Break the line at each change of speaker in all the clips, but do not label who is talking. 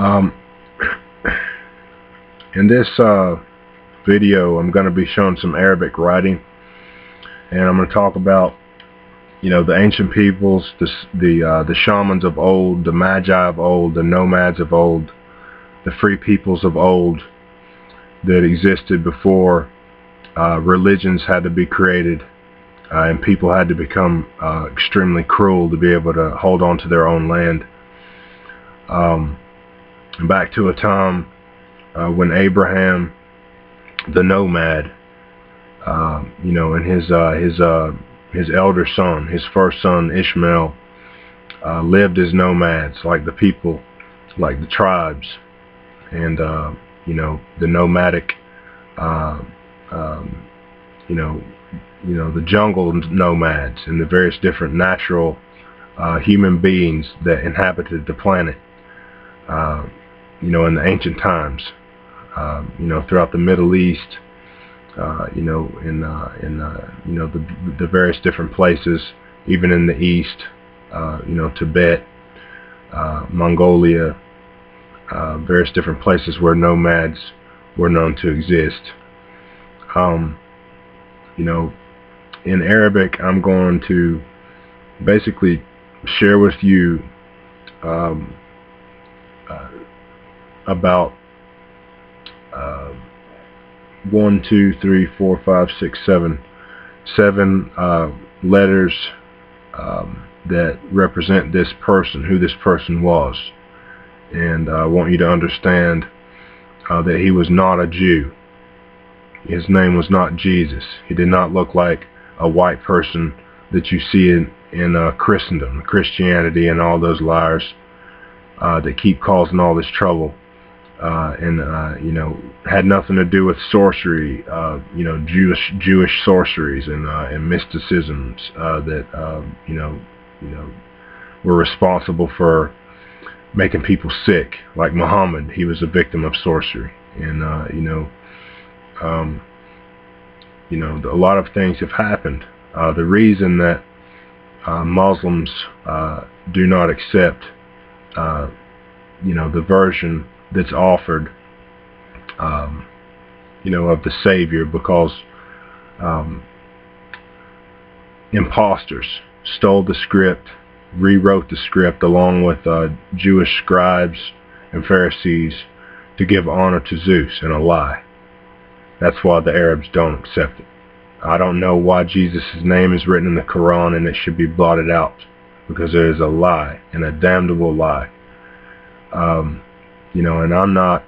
Um, in this video, I'm going to be showing some Arabic writing, and I'm going to talk about, the ancient peoples, the shamans of old, the magi of old, the nomads of old, the free peoples of old that existed before religions had to be created, and people had to become extremely cruel to be able to hold on to their own land. Back to a time when Abraham, the nomad, and his elder son, his first son Ishmael, lived as nomads, like the people, like the tribes, and the nomadic, the jungle nomads, and the various different natural human beings that inhabited the planet, in the ancient times, throughout the Middle East, the various different places, even in the East, Tibet, Mongolia, various different places where nomads were known to exist. In Arabic, I'm going to basically share with you about 1, 2, 3, 4, 5, 6, 7 letters that represent this person, who this person was. And I want you to understand that he was not a Jew. His name was not Jesus. He did not look like a white person that you see in Christendom, Christianity, and all those liars that keep causing all this trouble. Had nothing to do with sorcery, Jewish sorceries and mysticisms that were responsible for making people sick. Like Muhammad, he was a victim of sorcery, and a lot of things have happened. The reason that Muslims do not accept, the version that's offered, of the Savior, because imposters stole the script, rewrote the script along with Jewish scribes and Pharisees to give honor to Zeus, in a lie. That's why the Arabs don't accept it. I don't know why Jesus' name is written in the Quran and it should be blotted out, because it is a lie, and a damnable lie. And I'm not,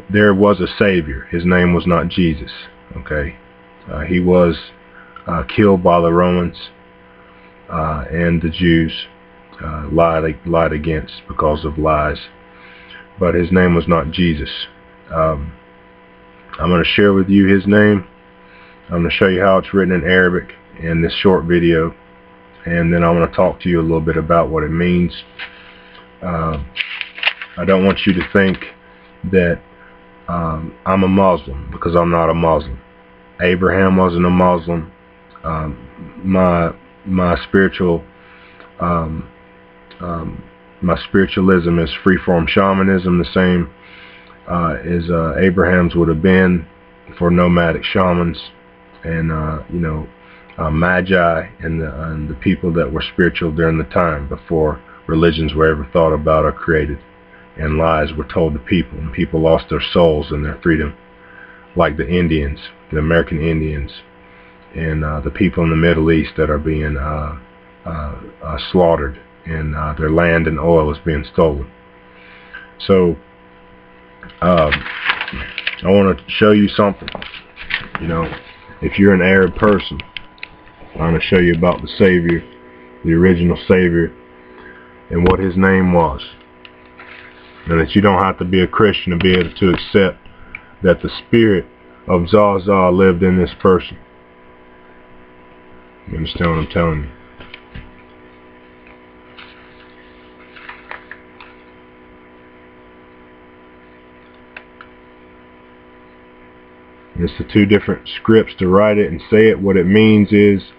there was a Savior. His name was not Jesus, okay? He was killed by the Romans, and the Jews lied against because of lies. But his name was not Jesus. I'm going to share with you his name. I'm going to show you how it's written in Arabic in this short video, and then I'm going to talk to you a little bit about what it means. I don't want you to think that I'm a Muslim, because I'm not a Muslim. Abraham wasn't a Muslim. My spiritualism is freeform shamanism, the same as Abraham's would have been for nomadic shamans, and magi, and the people that were spiritual during the time before religions were ever thought about or created, and lies were told to people, and people lost their souls and their freedom, like the Indians, the American Indians, and the people in the Middle East that are being slaughtered, and their land and oil is being stolen. So I want to show you something. If you're an Arab person, I'm going to show you about the Savior, the original Savior, and what his name was. And that you don't have to be a Christian to be able to accept that the spirit of Zaza lived in this person. You understand what I'm telling you? It's the two different scripts to write it and say it. What it means is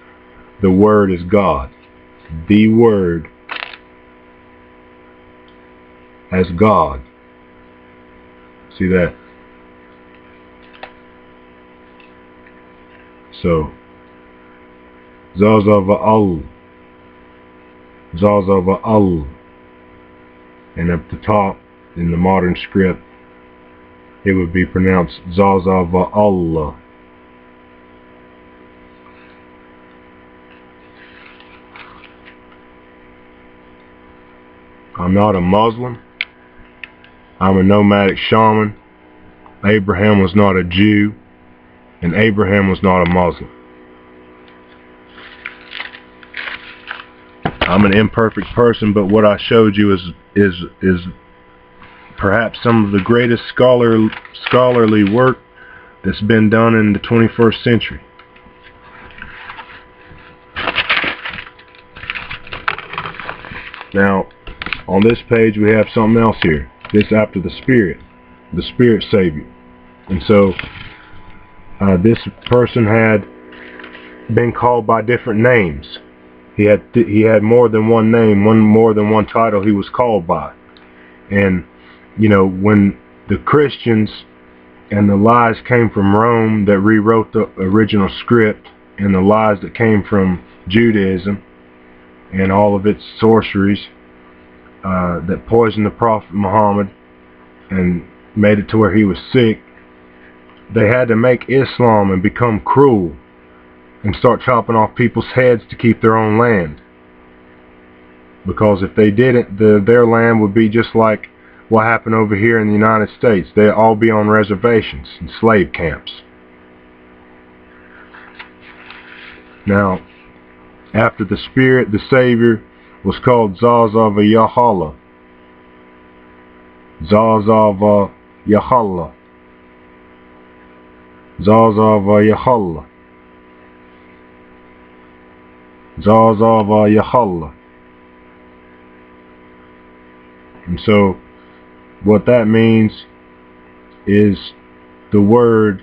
the Word is God. The Word as God. See that? So, Zaza Va'al, Zaza Va'al. And at the top, in the modern script, it would be pronounced Zaza Va'allah. I'm not a Muslim. I'm a nomadic shaman. Abraham was not a Jew, and Abraham was not a Muslim. I'm an imperfect person, but what I showed you is perhaps some of the greatest scholarly work that's been done in the 21st century. Now, on this page we have something else here. This after the Spirit Savior. And so this person had been called by different names. He had more than one name, more than one title he was called by. And you know, when the Christians and the lies came from Rome that rewrote the original script, and the lies that came from Judaism and all of its sorceries that poisoned the Prophet Muhammad and made it to where he was sick, they had to make Islam and become cruel and start chopping off people's heads to keep their own land. Because if they didn't, their land would be just like what happened over here in the United States. They'd all be on reservations and slave camps. Now, after the Spirit, the Savior, was called Zaza Yahallah. Zaza Yahallah. Zaza Yahallah. Zaza Yahallah. And so, what that means is the word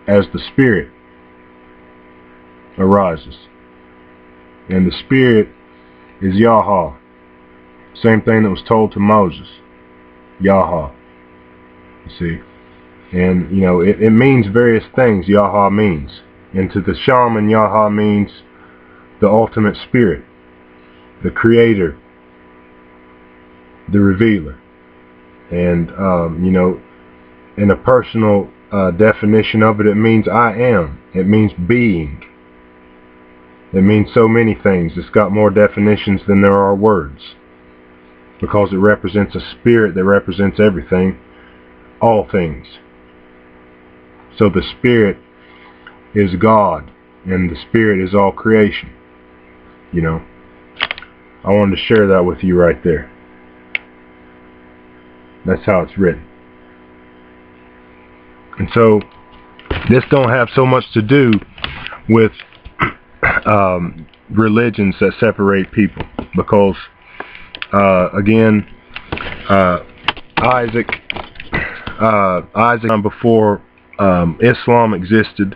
as the Spirit arises. And the Spirit is Yahweh. Same thing that was told to Moses. Yahweh. You see? And, you know, it means various things, Yahweh means. And to the shaman, Yahweh means the ultimate spirit, the creator, the revealer. And, you know, in a personal definition of it, it means I am. It means being. It means so many things. It's got more definitions than there are words. Because it represents a spirit that represents everything, all things. So the Spirit is God, and the Spirit is all creation. You know, I wanted to share that with you right there. That's how it's written. And so, this don't have so much to do with religions that separate people, because again, Isaac before Islam existed,